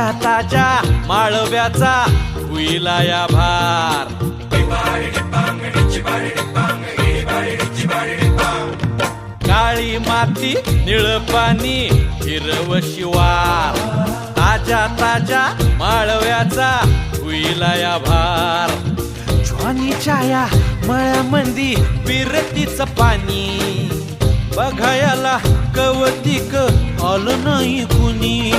ताजा ताजा माळव्याचा हुईला या भार. काळी माती निळ पाणी हिरव शिवार. ताजा ताजा माळव्याचा हुईला या भार. ज्वानीच्या या मळ्यामंदी विरतीच पाणी. बघायला कवतिक आलं नाही कुणी.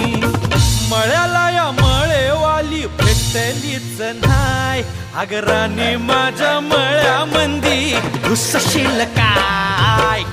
मळ्याला या मळेवाली भेटलीच नाय. अगराने माझ्या मळ्यामंदी घुसशील काय.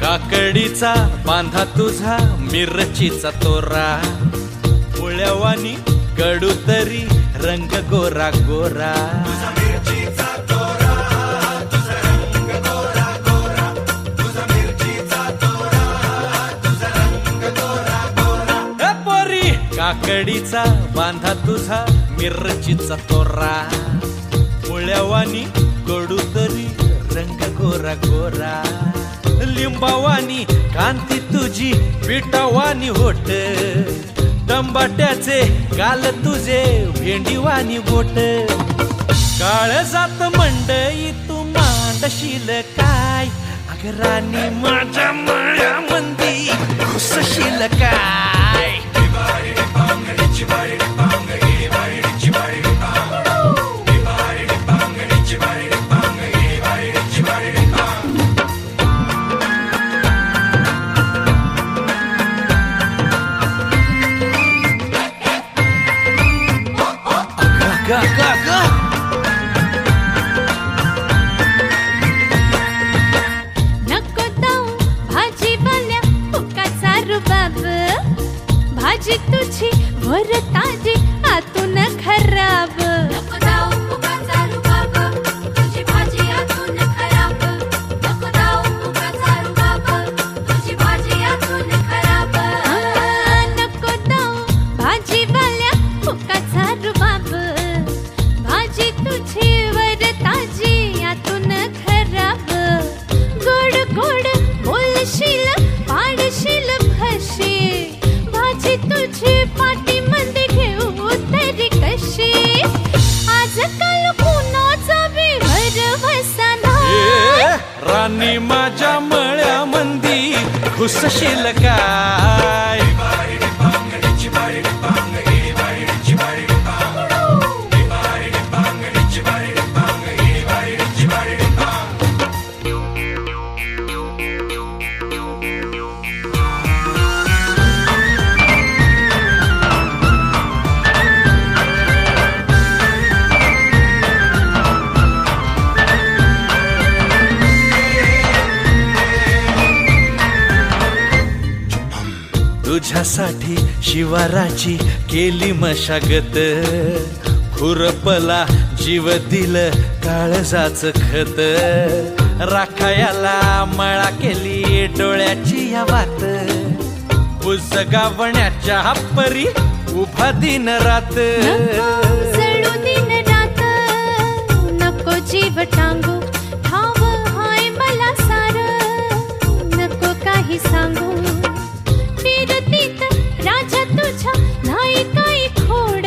काकडीचा बांधा तुझा मिरचीचा तोरा. मुळ्यावानी कडू तरी रंग गोरा गोरा. पोरी काकडीचा बांधा तुझा मिरचीचा तोरा. मुळ्यावानी कडू तरी रंग गोरा गोरा. लिंबावानी कांती तुझी पिठावानी होट. टंबाट्याचे गाल तुझे भेंडीवानी बोट. काळजात मंडई तू मांडशील काय. अगरानी माझ्या मळ्यामंदी घुसशील काय. गा गा गा. नको जाऊ भाजीवाल्या फुकाचा रुबाब. भाजी तुझी वर ताजी आतून खराब. नको जाऊ फुकाचा रुबाब. तुझी भाजी आतून खराब. नको जाऊ फुकाचा रुबाब. तुझी भाजी आतून खराब. नको जाऊ भाजीवाल्या फुकाचा रुबाब. भाजी तुझी वर ताजी आतून खराब. गोड गोड बोलशील पाडशील फशी. भाजी तुझी पाठीमध्ये घेऊ तरी कशी. आजकाल कुणाचा बी भरवसा नाही. राणी माझ्या मळ्यामंदी घुसशील काय. तुझ्यासाठी शिवाराची केली मशागत. खुरपला जीव दिलं काळजाच खत. राखायला मळा केली डोळ्याची या वात. बुजगावण्याच्या परी उभा दिन रात. जळू दिन रात. नको जीव टांगू ठाव हाय मला सार. नको काही सांगू फिरतीत राजा तुझ्या नाही काही खोड.